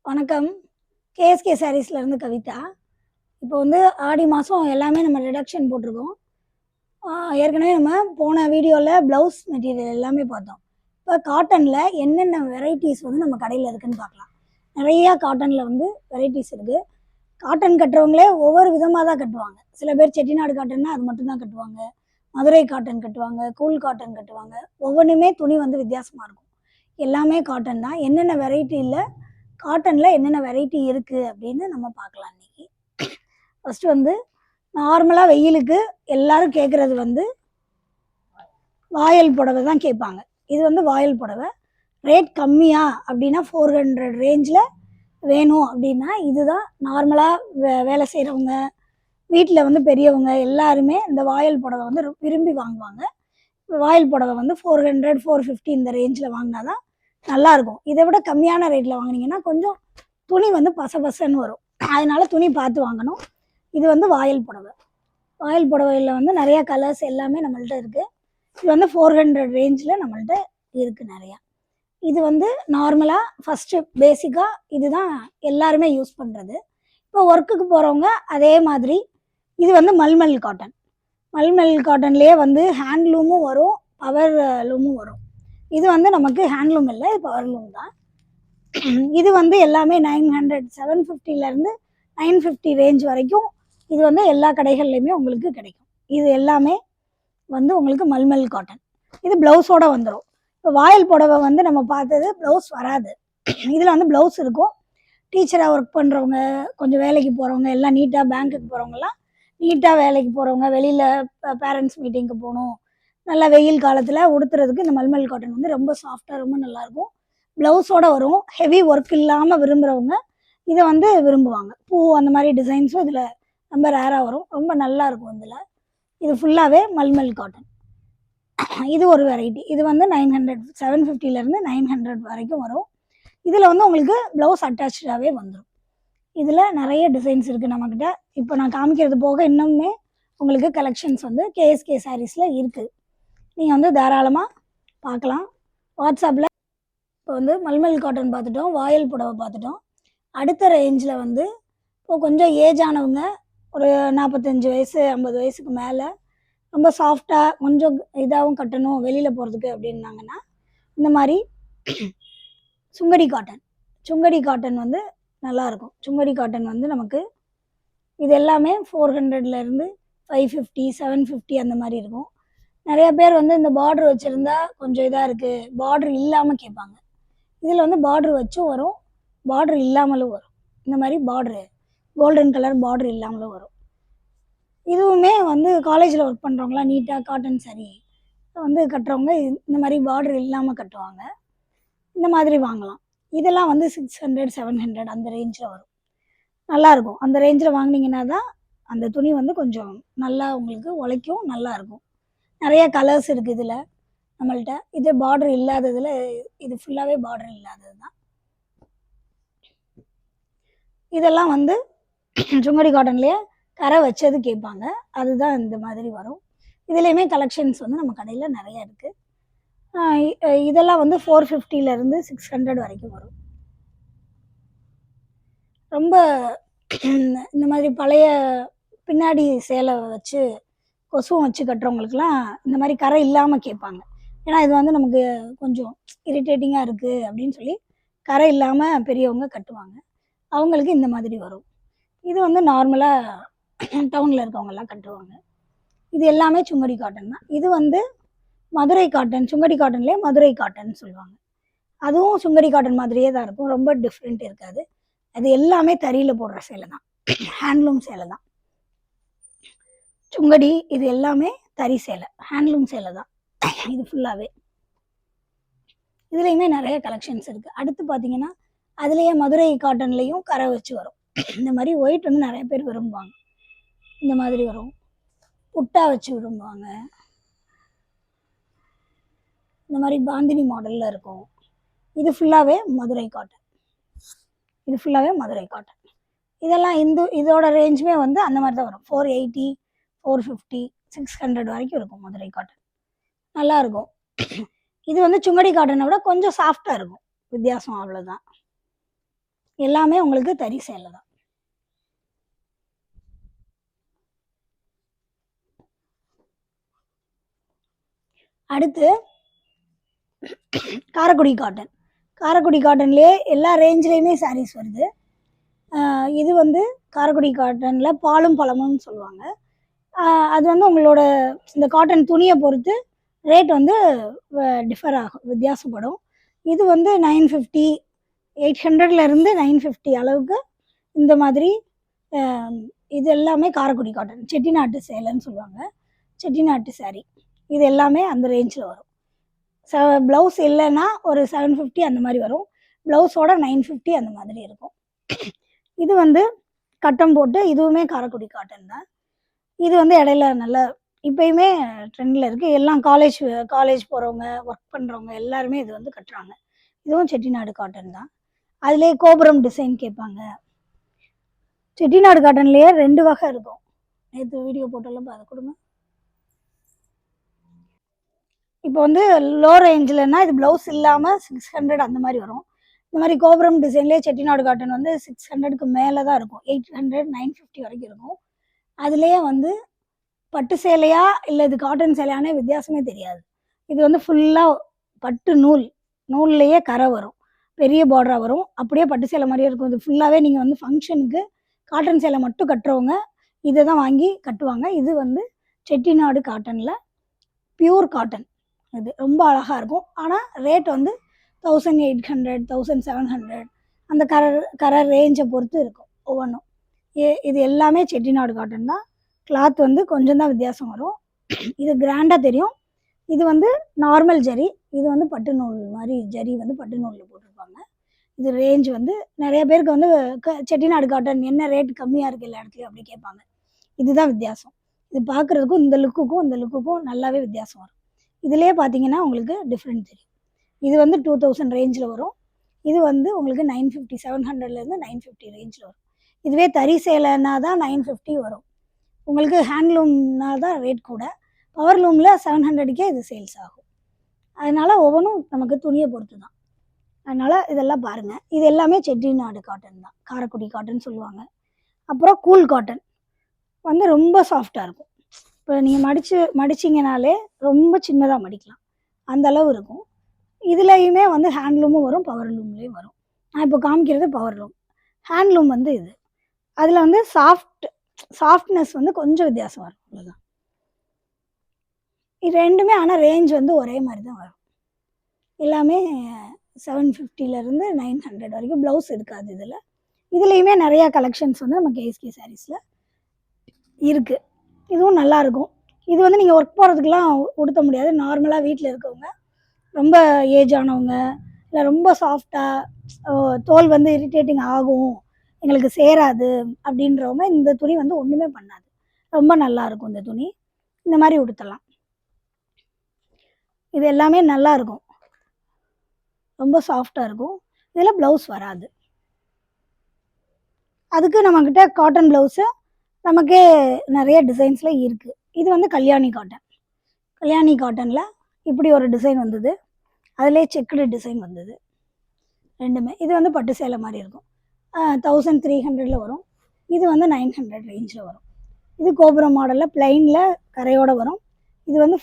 வணக்கம். கேஎஸ்கே சாரீஸ்லேருந்து கவிதா. இப்போ வந்து ஆடி மாதம் எல்லாமே நம்ம ரிடக்ஷன் போட்டிருக்கோம். ஏற்கனவே நம்ம போன வீடியோவில் ப்ளவுஸ் மெட்டீரியல் எல்லாமே பார்த்தோம். இப்போ காட்டனில் என்னென்ன வெரைட்டிஸ் வந்து நம்ம கடையில் இருக்குதுன்னு பார்க்கலாம். நிறையா காட்டனில் வந்து வெரைட்டிஸ் இருக்குது. காட்டன் கட்டுறவங்களே ஒவ்வொரு விதமாக தான் கட்டுவாங்க. சில பேர் செட்டிநாடு காட்டன்னா அது மட்டும்தான் கட்டுவாங்க, மதுரை காட்டன் கட்டுவாங்க, கூல் காட்டன் கட்டுவாங்க. ஒவ்வொன்றுமே துணி வந்து வித்தியாசமாக இருக்கும். எல்லாமே காட்டன் தான். என்னென்ன வெரைட்டியில் காட்டனில் என்னென்ன வெரைட்டி இருக்குது அப்படின்னு நம்ம பார்க்கலாம் இன்றைக்கி. ஃபஸ்ட்டு வந்து நார்மலாக வெயிலுக்கு எல்லோரும் கேட்குறது வந்து வாயல் புடவை தான் கேட்பாங்க. இது வந்து வாயல் புடவை. ரேட் கம்மியாக அப்படின்னா 400 ரேஞ்சில் வேணும் அப்படின்னா இதுதான். நார்மலாக வேலை செய்கிறவங்க, வீட்டில் வந்து பெரியவங்க எல்லாருமே இந்த வாயல் புடவை வந்து விரும்பி வாங்குவாங்க. வாயல் புடவை வந்து 400 450 இந்த ரேஞ்சில் வாங்கினா தான் நல்லாயிருக்கும். இதை விட கம்மியான ரேட்டில் வாங்கினீங்கன்னா கொஞ்சம் துணி வந்து பசன்னு வரும். அதனால் துணி பார்த்து வாங்கணும். இது வந்து வாயல் புடவை. வாயல் புடவையில் வந்து நிறையா கலர்ஸ் எல்லாமே நம்மள்ட்ட இருக்குது. இது வந்து 400 ரேஞ்சில் நம்மள்ட்ட இருக்குது நிறையா. இது வந்து நார்மலாக ஃபஸ்ட்டு பேசிக்காக இதுதான் எல்லாருமே யூஸ் பண்ணுறது. இப்போ ஒர்க்குக்கு போகிறவங்க அதே மாதிரி. இது வந்து மல்மல் காட்டன். மல்மல் காட்டன்லேயே வந்து ஹேண்ட்லூமும் வரும், பவர் லூமும் வரும். இது வந்து நமக்கு ஹேண்ட்லூம் இல்லை, இது பவர் லூம் தான். இது வந்து எல்லாமே 900 750லேருந்து 950 ரேஞ்ச் வரைக்கும் இது வந்து எல்லா கடைகள்லையுமே உங்களுக்கு கிடைக்கும். இது எல்லாமே வந்து உங்களுக்கு மல்மல் காட்டன். இது ப்ளவுஸோடு வந்துடும். இப்போ வாயல் புடவை வந்து நம்ம பார்த்தது ப்ளவுஸ் வராது. இதில் வந்து ப்ளவுஸ் இருக்கும். டீச்சராக ஒர்க் பண்ணுறவங்க, கொஞ்சம் வேலைக்கு போகிறவங்க, எல்லாம் நீட்டாக பேங்க்குக்கு போகிறவங்கலாம் நீட்டாக வேலைக்கு போகிறவங்க, வெளியில் பேரண்ட்ஸ் மீட்டிங்க்கு போகணும், நல்லா வெயில் காலத்தில் உடுத்துறதுக்கு இந்த மல்மல் காட்டன் வந்து ரொம்ப சாஃப்டாக ரொம்ப நல்லாயிருக்கும். ப்ளவுஸோடு வரும். ஹெவி ஒர்க் இல்லாமல் விரும்புகிறவங்க இதை வந்து விரும்புவாங்க. பூ அந்த மாதிரி டிசைன்ஸும் இதில் ரொம்ப ரேராக வரும். ரொம்ப நல்லாயிருக்கும் இதில். இது ஃபுல்லாகவே மல்மல் காட்டன். இது ஒரு வெரைட்டி. இது வந்து 900 750லேருந்து 900 வரைக்கும் வரும். இதில் வந்து உங்களுக்கு ப்ளவுஸ் அட்டாச்சாகவே வந்துடும். இதில் நிறைய டிசைன்ஸ் இருக்குது நம்மக்கிட்ட. இப்போ நான் காமிக்கிறது போக இன்னுமே உங்களுக்கு கலெக்ஷன்ஸ் வந்து கேஎஸ்கே சாரீஸில் இருக்குது. நீங்கள் வந்து தாராளமாக பார்க்கலாம். வாட்ஸ்அப்பில் இப்போ வந்து மல்மல் காட்டன் பார்த்துட்டோம், வாயல் புடவை பார்த்துட்டோம். அடுத்த ரேஞ்சில் வந்து இப்போ கொஞ்சம் ஏஜ் ஆனவங்க, ஒரு 45 வயசு 50 வயசுக்கு மேலே ரொம்ப சாஃப்டாக கொஞ்சம் இதாகவும் கட்டணும் வெளியில் போகிறதுக்கு அப்படின்னாங்கன்னா இந்த மாதிரி சுங்கடி காட்டன். சுங்கடி காட்டன் வந்து நல்லாயிருக்கும். சுங்கடி காட்டன் வந்து நமக்கு இது எல்லாமே 400லேருந்து 550 750 அந்த மாதிரி இருக்கும். நிறைய பேர் வந்து இந்த பார்டர் வச்சுருந்தா கொஞ்சம் இதாக இருக்குது, பார்டர் இல்லாமல் கேட்பாங்க. இதில் வந்து பார்டர் வச்சும் வரும், பார்டர் இல்லாமலும் வரும். இந்த மாதிரி பார்டரு கோல்டன் கலர் பார்டர் இல்லாமலும் வரும். இதுவுமே வந்து காலேஜில் ஒர்க் பண்ணுறவங்களாம் நீட்டாக காட்டன் சாரீ வந்து கட்டுறவங்க இந்த மாதிரி பார்டர் இல்லாமல் கட்டுவாங்க. இந்த மாதிரி வாங்கலாம். இதெல்லாம் வந்து 600 700 அந்த ரேஞ்சில் வரும். நல்லாயிருக்கும். அந்த ரேஞ்சில் வாங்கினீங்கன்னா தான் அந்த துணி வந்து கொஞ்சம் நல்லா உங்களுக்கு உழைக்கும், நல்லாயிருக்கும். நிறைய கலர்ஸ் இருக்குது இதில் நம்மள்ட்ட. இது பார்டர் இல்லாததில் இது ஃபுல்லாகவே பார்டர் இல்லாதது தான். இதெல்லாம் வந்து சுங்கடி காட்டன்லேயே கரை வச்சது கேட்பாங்க, அதுதான் இந்த மாதிரி வரும். இதுலேயுமே கலெக்ஷன்ஸ் வந்து நம்ம கடையில் நிறைய இருக்குது. இதெல்லாம் வந்து 450லேருந்து 600 வரைக்கும் வரும். ரொம்ப இந்த மாதிரி பழைய பின்னாடி சேலை வச்சு கொசுவும் வச்சு கட்டுறவங்களுக்குலாம் இந்த மாதிரி கரை இல்லாமல் கேட்பாங்க. ஏன்னா இது வந்து நமக்கு கொஞ்சம் இரிட்டேட்டிங்காக இருக்குது அப்படின்னு சொல்லி கரை இல்லாமல் பெரியவங்க கட்டுவாங்க. அவங்களுக்கு இந்த மாதிரி வரும். இது வந்து நார்மலாக டவுனில் இருக்கவங்கெல்லாம் கட்டுவாங்க. இது எல்லாமே சுங்கடி காட்டன் தான். இது வந்து மதுரை காட்டன். சுங்கடி காட்டன்லேயே மதுரை காட்டன் சொல்லுவாங்க. அதுவும் சுங்கடி காட்டன் மாதிரியே தான் இருக்கும், ரொம்ப டிஃப்ரெண்ட் இருக்காது. அது எல்லாமே தறியில் போடுற சேலை தான், ஹேண்ட்லூம் சேலை தான். சுங்கடி இது எல்லாமே தறி சேலை, ஹேண்ட்லூம் சேலை தான் இது ஃபுல்லாகவே. இதுலேயுமே நிறைய கலெக்ஷன்ஸ் இருக்குது. அடுத்து பார்த்தீங்கன்னா அதுலேயே மதுரை காட்டன்லேயும் கரை வச்சு வரும். இந்த மாதிரி ஒயிட் வந்து நிறைய பேர் விரும்புவாங்க. இந்த மாதிரி வரும், புட்டா வச்சு விரும்புவாங்க. இந்த மாதிரி பாந்தினி மாடலில் இருக்கும். இது ஃபுல்லாகவே மதுரை காட்டன். இது ஃபுல்லாகவே மதுரை காட்டன். இதெல்லாம் இதோட ரேஞ்சுமே வந்து அந்த மாதிரி தான் வரும். 480 450 600 வரைக்கும் இருக்கும் மதுரை காட்டன். நல்லாயிருக்கும். இது வந்து சுங்கடி காட்டனை விட கொஞ்சம் சாஃப்டாக இருக்கும், வித்தியாசம் அவ்வளோதான். எல்லாமே உங்களுக்கு தறி சேலை தான். அடுத்து காரைக்குடி காட்டன். காரைக்குடி காட்டன்லேயே எல்லா ரேஞ்சிலையுமே சாரீஸ் வருது. இது வந்து காரைக்குடி காட்டனில் பாலும் பழமும்னு சொல்லுவாங்க. அது வந்து உங்களோட இந்த காட்டன் துணியை பொறுத்து ரேட் வந்து டிஃபர் ஆகும், வித்தியாசப்படும். இது வந்து 950, 800லேருந்து 950 அளவுக்கு இந்த மாதிரி. இது எல்லாமே காரைக்குடி காட்டன், செட்டிநாட்டு சேலைன்னு சொல்லுவாங்க, செட்டிநாட்டு சாரீ. இது எல்லாமே அந்த ரேஞ்சில் வரும். ப்ளவுஸ் இல்லைன்னா ஒரு 750 அந்த மாதிரி வரும். ப்ளவுஸோட 950 அந்த மாதிரி இருக்கும். இது வந்து கட்டம் போட்டு, இதுவுமே காரைக்குடி காட்டன் தான். இது வந்து இடையில நல்ல இப்பயுமே ட்ரெண்டில் இருக்குது. எல்லாம் காலேஜ் போகிறவங்க, ஒர்க் பண்ணுறவங்க எல்லாருமே இது வந்து கட்டுறாங்க. இதுவும் செட்டிநாடு காட்டன் தான். அதுலேயே கோபுரம் டிசைன் கேட்பாங்க. செட்டிநாடு காட்டன்லேயே 2 வகை இருக்கும். நேற்று வீடியோ போட்டோம்ல, அதை கொடுங்க. இப்போ வந்து லோ ரேஞ்சில்னா இது ப்ளவுஸ் இல்லாமல் 600 அந்த மாதிரி வரும். இந்த மாதிரி கோபுரம் டிசைன்லேயே செட்டிநாடு காட்டன் வந்து 600க்கு மேலே தான் இருக்கும். 800, 950 வரைக்கும் இருக்கும். அதுலேயே வந்து பட்டு சேலையா இல்லை இது காட்டன் சேலையானே வித்தியாசமே தெரியாது. இது வந்து ஃபுல்லாக பட்டு நூல்லையே கரை வரும், பெரிய பார்டராக வரும், அப்படியே பட்டு சேலை மாதிரியே இருக்கும். இது ஃபுல்லாகவே நீங்கள் வந்து ஃபங்க்ஷனுக்கு காட்டன் சேலை மட்டும் கட்டுறவங்க இதை தான் வாங்கி கட்டுவாங்க. இது வந்து செட்டிநாடு காட்டனில் பியூர் காட்டன். இது ரொம்ப அழகாக இருக்கும். ஆனால் ரேட் வந்து 1800, 1700 அந்த கலர் ரேஞ்சை பொறுத்து இருக்கும் ஒவ்வொன்றும். இது எல்லாமே செட்டிநாடு காட்டன் தான். கிளாத் வந்து கொஞ்சம் தான் வித்தியாசம் வரும். இது கிராண்டாக தெரியும். இது வந்து நார்மல் ஜரி, இது வந்து பட்டு நூல் மாதிரி ஜரி வந்து பட்டு நூலில் போட்டிருப்பாங்க. இது ரேஞ்ச் வந்து நிறைய பேருக்கு வந்து செட்டிநாடு காட்டன் என்ன ரேட் கம்மியாக இருக்குது எல்லா இடத்துலையும் அப்படி கேட்பாங்க. இதுதான் வித்தியாசம். இது பார்க்குறதுக்கும் இந்த லுக்குக்கும் நல்லாவே வித்தியாசம் வரும். இதிலே பார்த்தீங்கன்னா உங்களுக்கு டிஃப்ரெண்ட் தெரியும். இது வந்து 2000 ரேஞ்சில் வரும். இது வந்து உங்களுக்கு 950, 700லேருந்து 950 ரேஞ்சில் வரும். இதுவே தறி சேலைன்னா தான் 950 வரும். உங்களுக்கு ஹேண்ட்லூம்னா தான் ரேட் கூட. பவர் லூமில் 700க்கே இது சேல்ஸ் ஆகும். அதனால் ஒவ்வொன்றும் நமக்கு துணியை பொறுத்து தான். அதனால் இதெல்லாம் பாருங்கள். இது எல்லாமே செட்டிநாடு காட்டன் தான், காரைக்குடி காட்டன் சொல்லுவாங்க. அப்புறம் கூல் காட்டன் வந்து ரொம்ப சாஃப்டாக இருக்கும். இப்போ நீங்கள் மடிச்சிங்கனாலே ரொம்ப சின்னதாக மடிக்கலாம், அந்த அளவு இருக்கும். இதுலேயுமே வந்து ஹேண்ட்லூமும் வரும், பவர் லூம்லேயும் வரும். நான் இப்போ காமிக்கிறது பவர் லூம். ஹேண்ட்லூம் வந்து இது. அதில் வந்து சாஃப்ட்னஸ் வந்து கொஞ்சம் வித்தியாசம் வரும், அவ்வளோதான். இது ரெண்டுமே ஆனால் ரேஞ்ச் வந்து ஒரே மாதிரி தான் வரும். எல்லாமே 750லேருந்து 900 வரைக்கும். ப்ளவுஸ் இருக்காது இதில். இதுலேயுமே நிறையா கலெக்ஷன்ஸ் வந்து நம்ம கேஎஸ்கே சாரீஸில் இருக்குது. இதுவும் நல்லாயிருக்கும். இது வந்து நீங்கள் ஒர்க் போகிறதுக்கெலாம் உடுத்த முடியாது. நார்மலாக வீட்டில் இருக்கவங்க, ரொம்ப ஏஜ் ஆனவங்க, இல்லை ரொம்ப சாஃப்டாக தோல் வந்து இரிட்டேட்டிங் ஆகும், எங்களுக்கு சேராது அப்படின்றவங்க இந்த துணி வந்து ஒன்றுமே பண்ணாது. ரொம்ப நல்லாயிருக்கும் இந்த துணி. இந்த மாதிரி உடுத்தலாம். இது எல்லாமே நல்லாயிருக்கும், ரொம்ப சாஃப்டாக இருக்கும். இதில் ப்ளவுஸ் வராது. அதுக்கு நம்மக்கிட்ட காட்டன் ப்ளவுஸு நமக்கே நிறைய டிசைன்ஸில் இருக்குது. இது வந்து கல்யாணி காட்டனில் இப்படி ஒரு டிசைன் வந்தது, அதிலே செக்குடு டிசைன் வந்தது ரெண்டுமே. இது வந்து பட்டு சேலை மாதிரி இருக்கும். 1300 வரும். இது வந்து 900 ரேஞ்சில் வரும். இது கோபுரம் மாடலில் ப்ளைனில் கரையோடு வரும். இது வந்து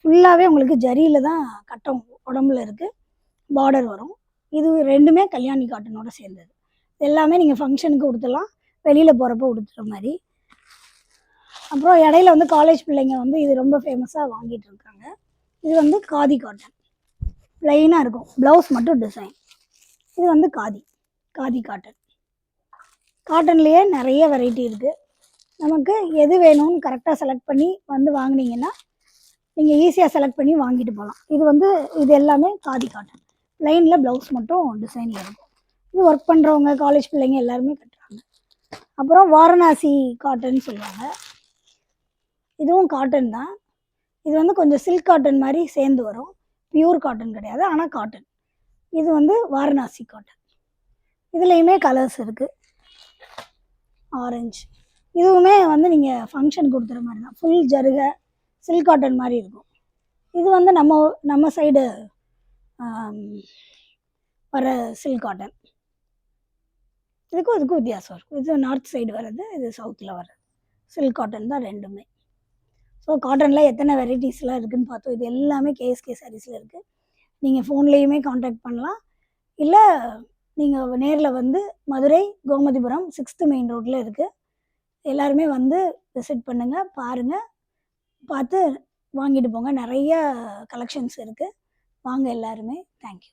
ஃபுல்லாகவே உங்களுக்கு ஜரியில் தான் கட்டம் உடம்புல இருக்குது, பார்டர் வரும். இது ரெண்டுமே கல்யாணி காட்டனோட சேர்ந்தது. எல்லாமே நீங்கள் ஃபங்க்ஷனுக்கு உடுத்தலாம், வெளியில் போகிறப்ப உடுத்துகிற மாதிரி. அப்புறம் இடையில வந்து காலேஜ் பிள்ளைங்க வந்து இது ரொம்ப ஃபேமஸாக வாங்கிட்டு இருக்காங்க. இது வந்து காதி காட்டன், ப்ளைனாக இருக்கும், ப்ளவுஸ் மட்டும் டிசைன். இது வந்து காதி காட்டன். காட்டன்லேயே நிறைய வெரைட்டி இருக்குது. நமக்கு எது வேணும்னு கரெக்டாக செலக்ட் பண்ணி வந்து வாங்கினீங்கன்னா நீங்கள் ஈஸியாக செலக்ட் பண்ணி வாங்கிட்டு போகலாம். இது எல்லாமே காதி காட்டன். ப்ளைனில் ப்ளவுஸ் மட்டும் டிசைனில் இருக்கும். இது ஒர்க் பண்ணுறவங்க, காலேஜ் பிள்ளைங்க எல்லாருமே கட்டுறாங்க. அப்புறம் வாரணாசி காட்டன் சொல்லுவாங்க. இதுவும் காட்டன் தான். இது வந்து கொஞ்சம் சில்க் காட்டன் மாதிரி சேர்ந்து வரும். பியூர் காட்டன் கிடையாது, ஆனால் காட்டன். இது வந்து வாரணாசி காட்டன். இதுலேயுமே கலர்ஸ் இருக்குது. ஆரஞ்சு. இதுவுமே வந்து நீங்கள் ஃபங்க்ஷன் கொடுத்துற மாதிரி தான். ஃபுல் ஜருகை சில்க் காட்டன் மாதிரி இருக்கும். இது வந்து நம்ம சைடு வர சில்க் காட்டன். இதுக்கும் இதுக்கும் வித்தியாசம் இருக்கும். இது நார்த் சைடு வர்றது, இது சவுத்தில் வர்றது. சில்க் காட்டன் தான் ரெண்டுமே. ஸோ காட்டனில் எத்தனை வெரைட்டிஸ்லாம் இருக்குதுன்னு பார்த்தோம். இது எல்லாமே கேஎஸ்கே சாரீஸில் இருக்குது. நீங்கள் ஃபோன்லேயுமே காண்டாக்ட் பண்ணலாம், இல்லை நீங்கள் நேரில் வந்து மதுரை கோமதிபுரம் 6th மெயின் ரோட்டில் இருக்குது. எல்லாருமே வந்து விசிட் பண்ணுங்கள், பாருங்கள், பார்த்து வாங்கிட்டு போங்க. நிறைய கலெக்ஷன்ஸ் இருக்குது. வாங்க எல்லாருமே. தேங்க்யூ.